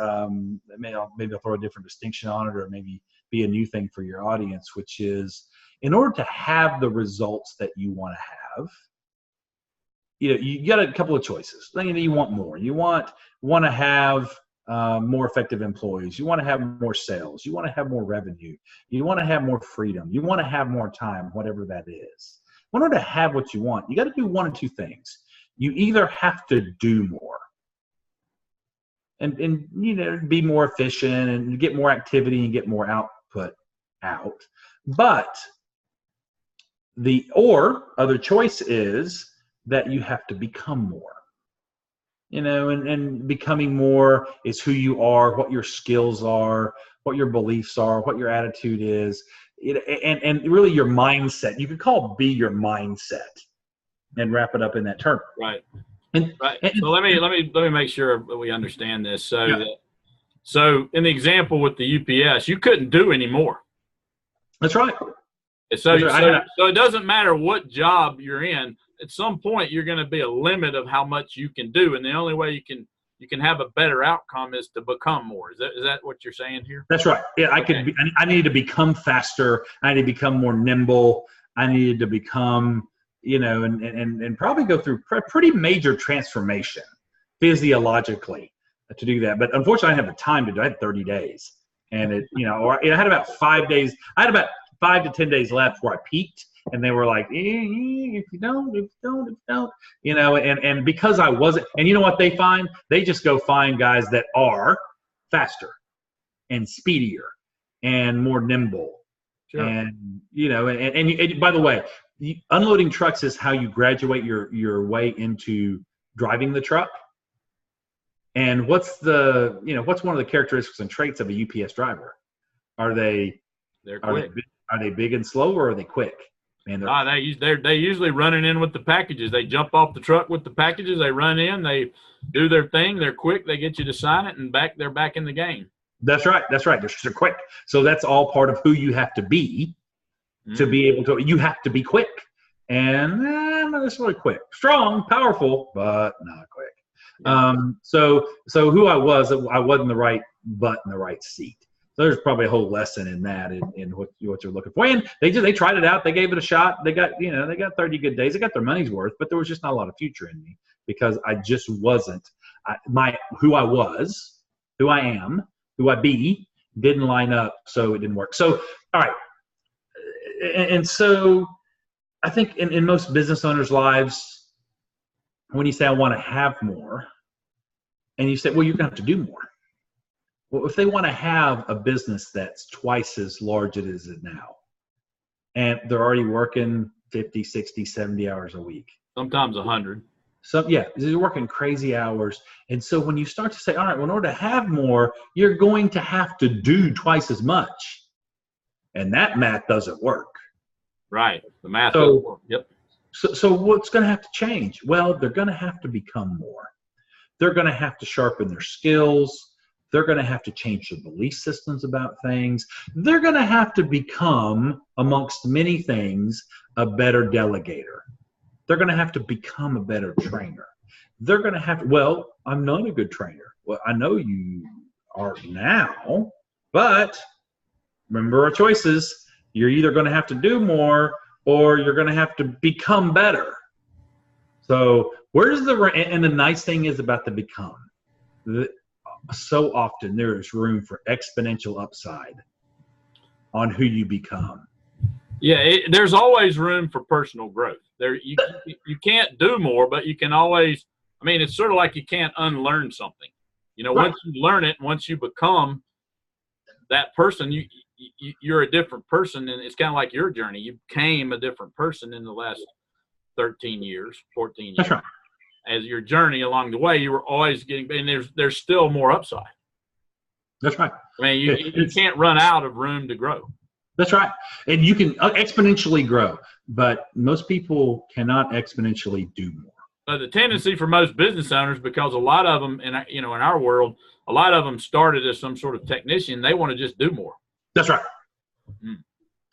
maybe I'll throw a different distinction on it, or maybe be a new thing for your audience, which is, in order to have the results that you want to have, you got a couple of choices. You want more. You want to have more effective employees. You want to have more sales. You want to have more revenue. You want to have more freedom. You want to have more time, whatever that is. In order to have what you want, you got to do one of two things. You either have to do more and be more efficient and get more activity and get more output out. But the other choice is that you have to become more. And becoming more is who you are, what your skills are, what your beliefs are, what your attitude is, and really your mindset. You could call be your mindset and wrap it up in that term. Right. So let me make sure we understand this. So in the example with the UPS, you couldn't do any more. That's right. So it doesn't matter what job you're in. At some point, you're going to be a limit of how much you can do, and the only way you can have a better outcome is to become more. Is that what you're saying here? That's right. Yeah, okay. I needed to become faster. I needed to become more nimble. I needed to become, and probably go through pretty major transformation physiologically to do that. But unfortunately, I didn't have the time to do it. I had 30 days, and I had about 5 days. I had about 5 to 10 days left where I peaked. And they were like, if you don't, and because I wasn't, and you know what they find? They just go find guys that are faster and speedier and more nimble. Sure. And, and by the way, unloading trucks is how you graduate your way into driving the truck. And what's one of the characteristics and traits of a UPS driver? They're quick. Are they big and slow, or are they quick? They usually running in with the packages. They jump off the truck with the packages. They run in. They do their thing. They're quick. They get you to sign it, and they're back in the game. That's right. They're quick. So that's all part of who you have to be to be able to. You have to be quick, and not necessarily quick. Strong, powerful, but not quick. Yeah. So who I wasn't the right butt in the right seat. So there's probably a whole lesson in that, in what you're looking for. And they tried it out. They gave it a shot. They got 30 good days. They got their money's worth, but there was just not a lot of future in me, because I just wasn't who I was, who I am, who I be didn't line up. So it didn't work. So, all right. And so I think in most business owners' lives, when you say, I want to have more, and you say, well, you're going to have to do more. Well, if they want to have a business that's twice as large as it is now, and they're already working 50, 60, 70 hours a week. Sometimes 100. So yeah, they're working crazy hours. And so when you start to say, all right, well, in order to have more, you're going to have to do twice as much. And that math doesn't work. Right. The math doesn't work. Yep. So what's going to have to change? Well, they're going to have to become more. They're going to have to sharpen their skills. They're going to have to change their belief systems about things. They're going to have to become, amongst many things, a better delegator. They're going to have to become a better trainer. They're going to have to, well, I'm not a good trainer. Well, I know you are now, but remember our choices. You're either going to have to do more or you're going to have to become better. So where's and the nice thing is about the become. So often there is room for exponential upside on who you become. Yeah, there's always room for personal growth. You can't do more, but you can always. I mean, it's sort of like you can't unlearn something. You know, once you learn it, once you become that person, you're a different person, and it's kind of like your journey. You became a different person in the last 13 years, 14 years. That's right. As your journey along the way, you were always getting, and there's still more upside. That's right. I mean, you can't run out of room to grow. That's right. And you can exponentially grow, but most people cannot exponentially do more. But the tendency for most business owners, because a lot of them, in our world, a lot of them started as some sort of technician. They want to just do more. That's right. Mm.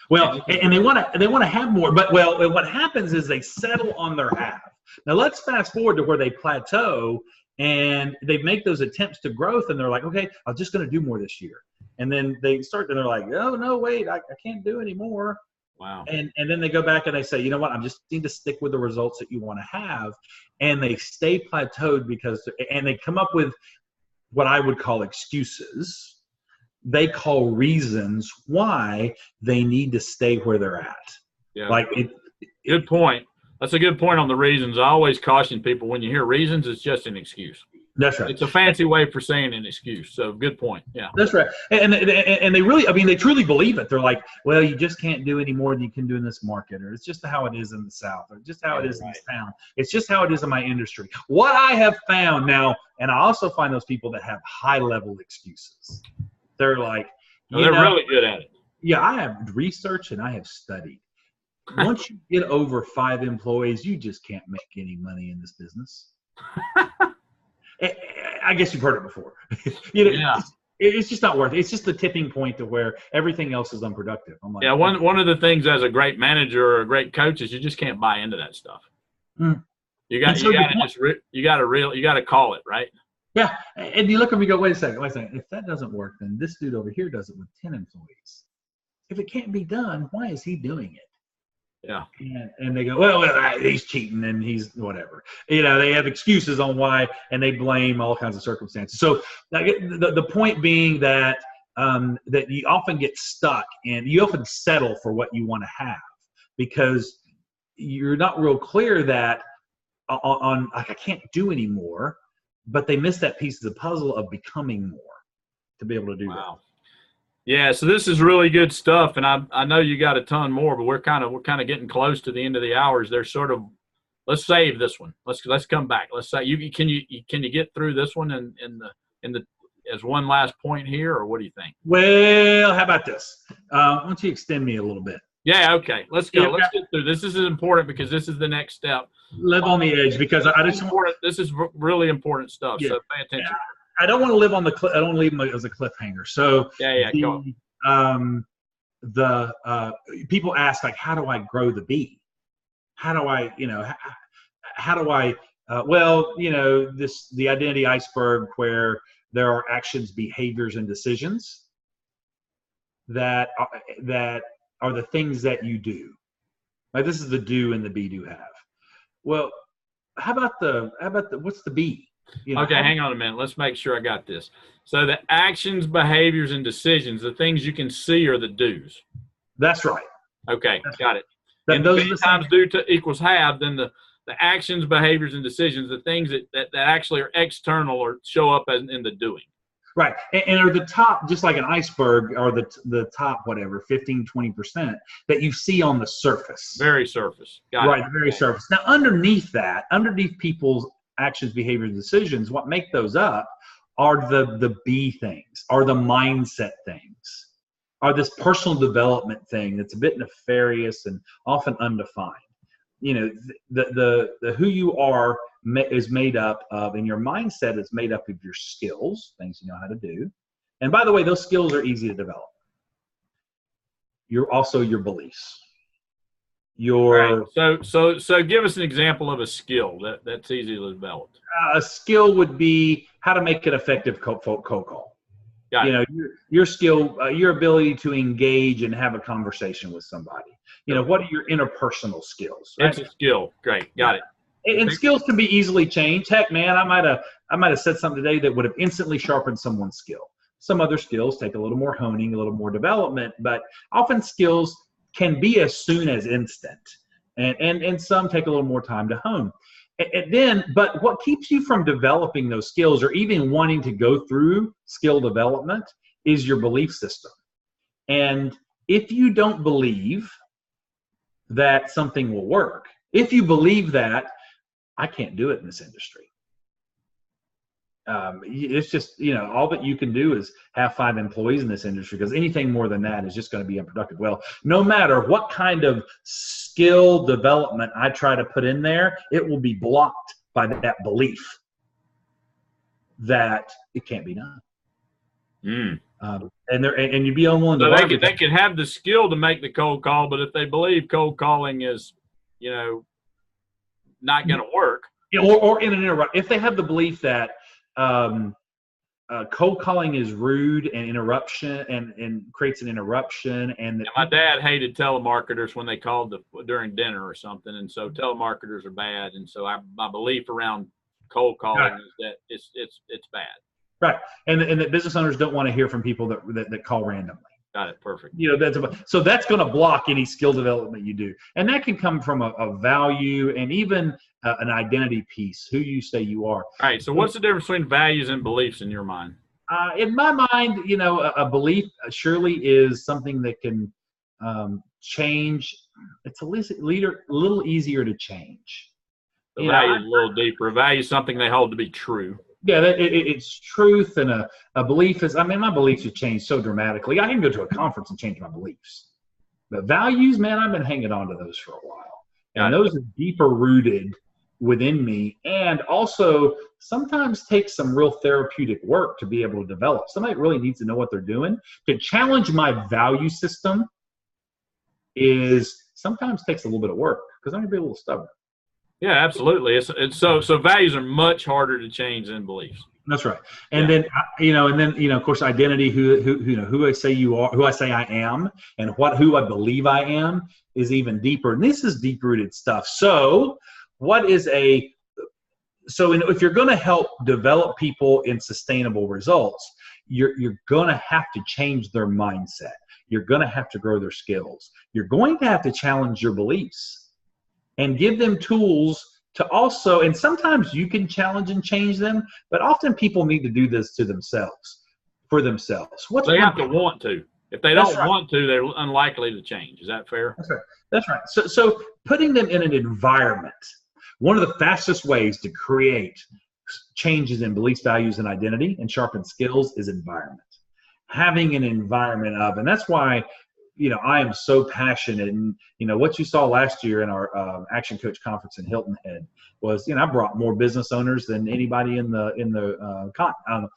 Well, and they want to have more, but what happens is they settle on their half. Now let's fast forward to where they plateau and they make those attempts to growth, and they're like, okay, I'm just going to do more this year. And then they start, and they're like, oh no, wait, I can't do any more. Wow. And then they go back and they say, you know what, I'm just need to stick with the results that you want to have. And they stay plateaued and they come up with what I would call excuses. They call reasons why they need to stay where they're at. Yeah. Good point. That's a good point on the reasons. I always caution people, when you hear reasons, it's just an excuse. That's right. It's a fancy way for saying an excuse. So good point. Yeah. That's right. And they really, I mean, they truly believe it. They're like, well, you just can't do any more than you can do in this market, or it's just how it is in the South, or just how it is in this town. It's just how it is in my industry. What I have found now, and I also find those people that have high level excuses. They're like, they're really good at it. Yeah, I have researched and I have studied. Once you get over 5 employees, you just can't make any money in this business. I guess you've heard it before. Yeah. It's just not worth it. It's just the tipping point to where everything else is unproductive. I'm like, yeah, one of the things as a great manager or a great coach is you just can't buy into that stuff. Mm. You got to call it, right? Yeah, and you look at me and go, wait a second. If that doesn't work, then this dude over here does it with 10 employees. If it can't be done, why is he doing it? Yeah. And they go, well, he's cheating and he's whatever. They have excuses on why, and they blame all kinds of circumstances. So the point being that that you often get stuck and you often settle for what you want to have because you're not real clear that on like, I can't do anymore, but they miss that piece of the puzzle of becoming more to be able to do that. Yeah, so this is really good stuff, and I know you got a ton more, but we're kind of getting close to the end of the hours. There's let's save this one. Let's come back. Let's say can you get through this one in the as one last point here, or what do you think? Well, how about this? Why don't you extend me a little bit? Yeah, okay. Let's go. Let's get through this. This is important because this is the next step. Live on the edge, because this is really important stuff. Yeah. So pay attention. Yeah. I don't want to live on the cliff. I don't want to leave them as a cliffhanger. So go on. People ask, like, how do I grow the bee? How do I, the identity iceberg, where there are actions, behaviors, and decisions that are the things that you do. Like, this is the do and the be do have. Well, how about what's the be? Okay, hang on a minute. Let's make sure I got this. So the actions, behaviors, and decisions, the things you can see are the do's. That's right. Okay, got it. And those times do equals have, then the actions, behaviors, and decisions, the things that actually are external or show up in the doing. Right. And are the top, just like an iceberg, are the top, whatever, 15, 20% that you see on the surface. Very surface. Right, the very surface. Now, underneath that, underneath people's actions, behaviors, decisions, what make those up are the B things, are the mindset things, are this personal development thing that's a bit nefarious and often undefined. You know, the who you are is made up of, and your mindset is made up of your skills, things you know how to do. And by the way, those skills are easy to develop. You're also your beliefs. Your so give us an example of a skill that's easy to develop. A skill would be how to make an effective cold call. You know, your skill, your ability to engage and have a conversation with somebody. You know, what are your interpersonal skills? Right? It's a skill. Great, got it. And skills can be easily changed. Heck, man, I might have said something today that would have instantly sharpened someone's skill. Some other skills take a little more honing, a little more development, but often skills can be as soon as instant, and some take a little more time to hone. But what keeps you from developing those skills or even wanting to go through skill development is your belief system. And if you don't believe that something will work, if you believe that I can't do it in this industry, it's just, you know, all that you can do is have 5 employees in this industry, because anything more than that is just going to be unproductive. Well, no matter what kind of skill development I try to put in there, it will be blocked by that belief that it can't be done. And you'd be unwilling to. So they could have the skill to make the cold call, but if they believe cold calling is, you know, not going to work, or in an interrupt, if they have the belief that cold calling is rude and interruption and creates an interruption, and my dad hated telemarketers when they called during dinner or something, and so telemarketers are bad, and so my belief around cold calling is that it's bad. Right, and that business owners don't want to hear from people that call randomly. Got it. Perfect. You know, so that's going to block any skill development you do, and that can come from a value and even an identity piece, who you say you are. All right. So what's the difference between values and beliefs in your mind? In my mind, you know, a belief surely is something that can change. It's a little easier to change. The value is a little deeper. A value is something they hold to be true. Yeah, it's truth, and a belief is, I mean, my beliefs have changed so dramatically. I can go to a conference and change my beliefs. But values, man, I've been hanging on to those for a while. And those are deeper rooted within me, and also sometimes take some real therapeutic work to be able to develop. Somebody really needs to know what they're doing. To challenge my value system sometimes takes a little bit of work, because I'm going to be a little stubborn. Yeah, absolutely. It's so values are much harder to change than beliefs. That's right. And then, of course, identity, who I say you are, who I say I am, and who I believe I am is even deeper. And this is deep rooted stuff. So if you're going to help develop people in sustainable results, you're going to have to change their mindset. You're going to have to grow their skills. You're going to have to challenge your beliefs and give them tools to also, and sometimes you can challenge and change them, but often people need to do this for themselves. They have to want to. If they don't want to, they're unlikely to change. Is that fair? That's right. So putting them in an environment, one of the fastest ways to create changes in beliefs, values, and identity and sharpen skills is environment. Having an environment and that's why, you know, I am so passionate. And, you know, what you saw last year in our Action Coach conference in Hilton Head was, you know, I brought more business owners than anybody on the continent.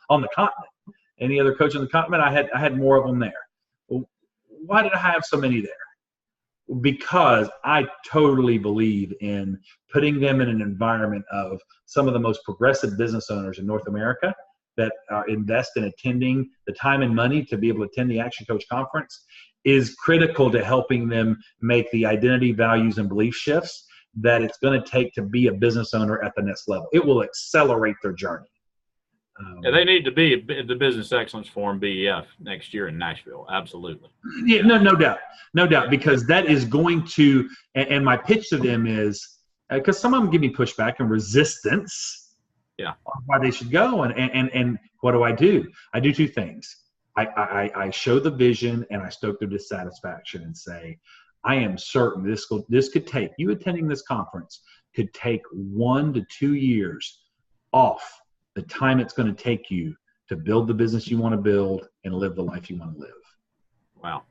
Any other coach on the continent, I had more of them there. Well, why did I have so many there? Because I totally believe in putting them in an environment of some of the most progressive business owners in North America that invest in attending the time and money to be able to attend the Action Coach conference is critical to helping them make the identity, values, and belief shifts that it's going to take to be a business owner at the next level. It will accelerate their journey. They need to be at the Business Excellence Forum BEF next year in Nashville. Absolutely. Yeah, no doubt, because that is going to. And my pitch to them is, because some of them give me pushback and resistance. Yeah. On why they should go. And what do? I do two things. I show the vision and I stoke their dissatisfaction and say, I am certain this could take, you attending this conference could take 1 to 2 years off the time it's going to take you to build the business you want to build and live the life you want to live. Wow.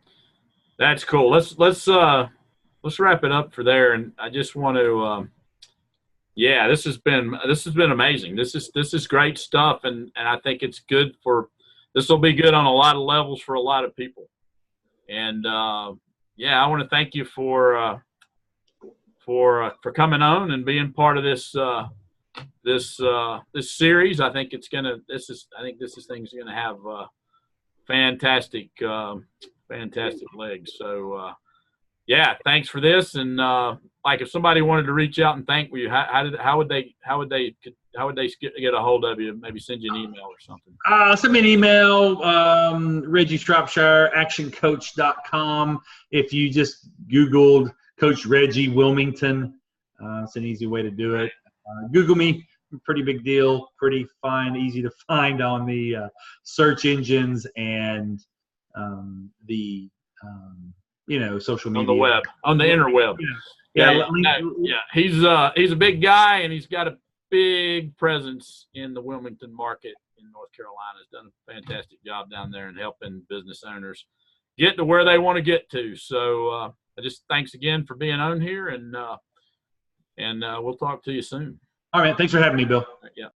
That's cool. Let's wrap it up for there. And I just want to, yeah, this has been amazing. This is great stuff. And I think it's good this will be good on a lot of levels for a lot of people. And, yeah, I want to thank you for coming on and being part of this series. I think this thing's gonna have fantastic legs. So yeah, thanks for this. And like if somebody wanted to reach out and thank you, how would they get a hold of you? Maybe send you an email or something. Send me an email, Reggie Shropshire, ActionCOACH.com. If you just Googled Coach Reggie Wilmington, it's an easy way to do it. Google me, pretty big deal, pretty fine, easy to find on the search engines and social media. On the web, on the interweb. Yeah. He's a big guy, and he's got a big presence in the Wilmington market in North Carolina. Has done a fantastic job down there in helping business owners get to where they want to get to. So I just thanks again for being on here, and we'll talk to you soon. All right. Thanks for having me, Bill. Yeah.